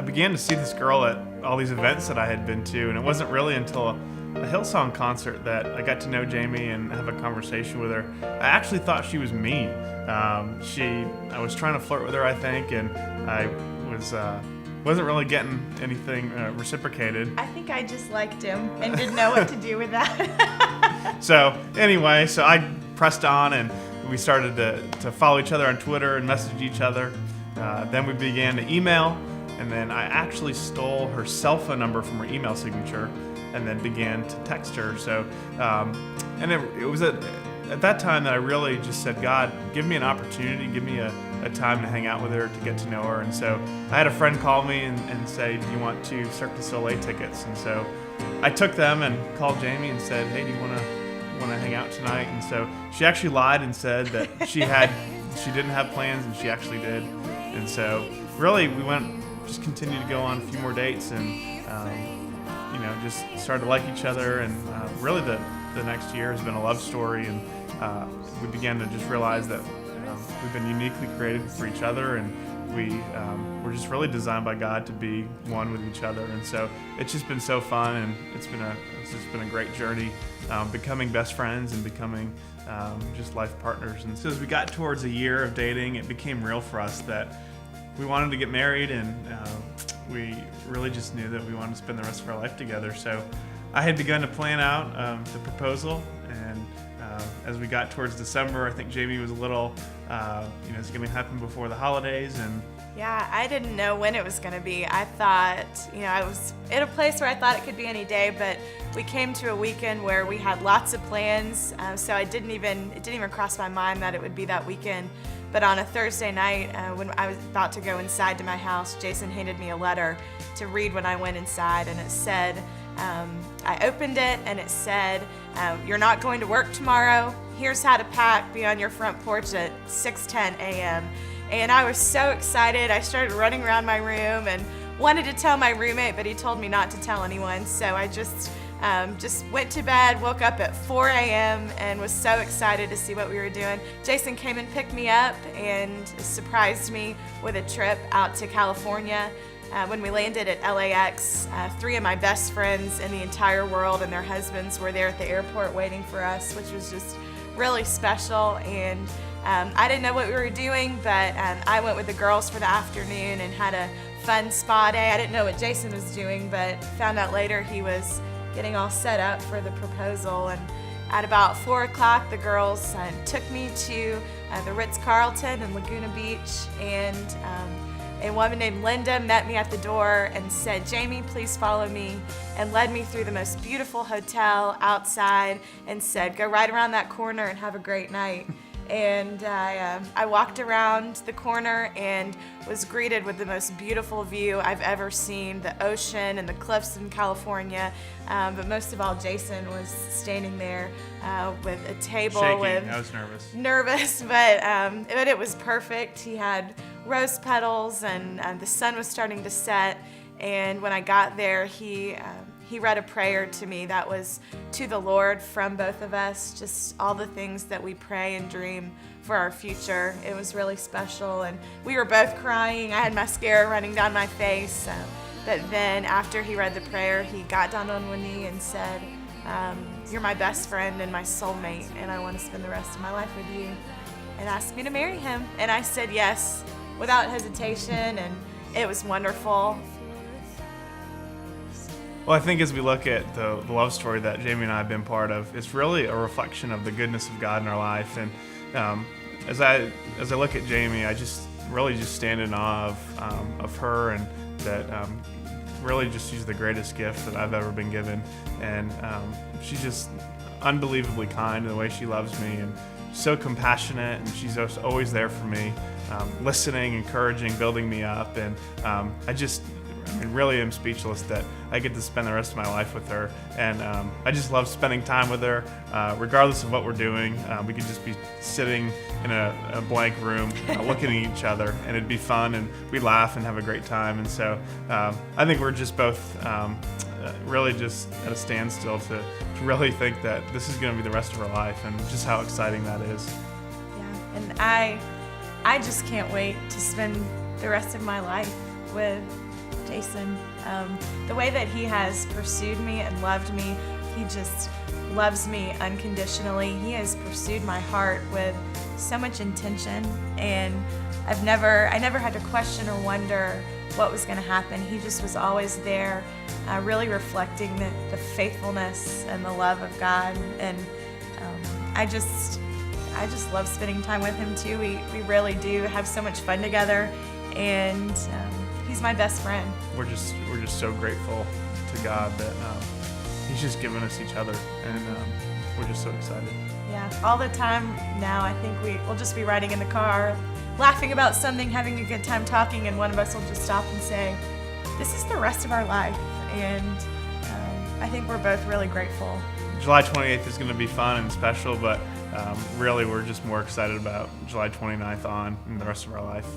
began to see this girl at all these events that I had been to, and it wasn't really until a Hillsong concert that I got to know Jamie and have a conversation with her. I actually thought she was mean. I was trying to flirt with her, I think, and I wasn't really getting anything reciprocated. I think I just liked him and didn't know what to do with that. So anyway, I pressed on, and we started to follow each other on Twitter and message each other. Then we began to email, and then I actually stole her cell phone number from her email signature and then began to text her. So, and it was at that time that I really just said, God, give me an opportunity, give me a time to hang out with her, to get to know her. And so I had a friend call me and say, do you want to Cirque du Soleil tickets? And so I took them and called Jamie and said, hey, do you want to hang out tonight? And so she actually lied and said that she didn't have plans, and she actually did. And so really we just continued to go on a few more dates, and just started to like each other. And really the next year has been a love story, and we began to just realize that we've been uniquely created for each other, and we're just really designed by God to be one with each other. And so it's just been so fun, and it's just been a great journey, becoming best friends and becoming just life partners. And so as we got towards a year of dating, it became real for us that we wanted to get married, and we really just knew that we wanted to spend the rest of our life together. So I had begun to plan out the proposal, and as we got towards December, I think Jamie was a little, it's going to happen before the holidays. And yeah, I didn't know when it was going to be. I thought, I was in a place where I thought it could be any day, but we came to a weekend where we had lots of plans, so it didn't even cross my mind that it would be that weekend. But on a Thursday night, when I was about to go inside to my house, Jayson handed me a letter to read when I went inside, and it said, I opened it, and it said, you're not going to work tomorrow. Here's how to pack. Be on your front porch at 6:10 a.m. And I was so excited. I started running around my room and wanted to tell my roommate, but he told me not to tell anyone. So I just went to bed, woke up at 4 a.m. and was so excited to see what we were doing. Jayson came and picked me up and surprised me with a trip out to California. When we landed at LAX, 3 of my best friends in the entire world and their husbands were there at the airport waiting for us, which was just really special. And I didn't know what we were doing, but I went with the girls for the afternoon and had a fun spa day. I didn't know what Jayson was doing, but found out later he was getting all set up for the proposal. And at about 4 o'clock, the girls took me to the Ritz-Carlton in Laguna Beach, and a woman named Linda met me at the door and said, Jamie, please follow me, and led me through the most beautiful hotel outside and said, go right around that corner and have a great night. And I walked around the corner and was greeted with the most beautiful view I've ever seen, the ocean and the cliffs in California. But most of all, Jayson was standing there with a table. Shaking. I was nervous. But it was perfect. He had rose petals, and the sun was starting to set. And when I got there, he read a prayer to me that was to the Lord from both of us, just all the things that we pray and dream for our future. It was really special, and we were both crying. I had mascara running down my face. But then after he read the prayer, he got down on one knee and said, you're my best friend and my soulmate, and I want to spend the rest of my life with you, and asked me to marry him. And I said yes without hesitation, and it was wonderful. Well, I think as we look at the love story that Jamie and I have been part of, it's really a reflection of the goodness of God in our life. And as I look at Jamie, I just really stand in awe of her, and that really just she's the greatest gift that I've ever been given. And she's just unbelievably kind in the way she loves me, and so compassionate, and she's always there for me, listening, encouraging, building me up. And I really am speechless that I get to spend the rest of my life with her. And I just love spending time with her, regardless of what we're doing. We could just be sitting in a blank room, looking at each other, and it'd be fun, and we'd laugh and have a great time. And so I think we're just both really just at a standstill to really think that this is going to be the rest of our life, and just how exciting that is. Yeah, and I just can't wait to spend the rest of my life with Jayson. The way that he has pursued me and loved me, he just loves me unconditionally. He has pursued my heart with so much intention, and I never had to question or wonder what was going to happen. He just was always there, really reflecting the faithfulness and the love of God. And I just love spending time with him too. We really do have so much fun together, and he's my best friend. We're just so grateful to God that He's just given us each other, and we're just so excited. Yeah, all the time now. I think we'll just be riding in the car, laughing about something, having a good time talking, and one of us will just stop and say, "This is the rest of our life," and I think we're both really grateful. July 28th is going to be fun and special, but really we're just more excited about July 29th on and the rest of our life.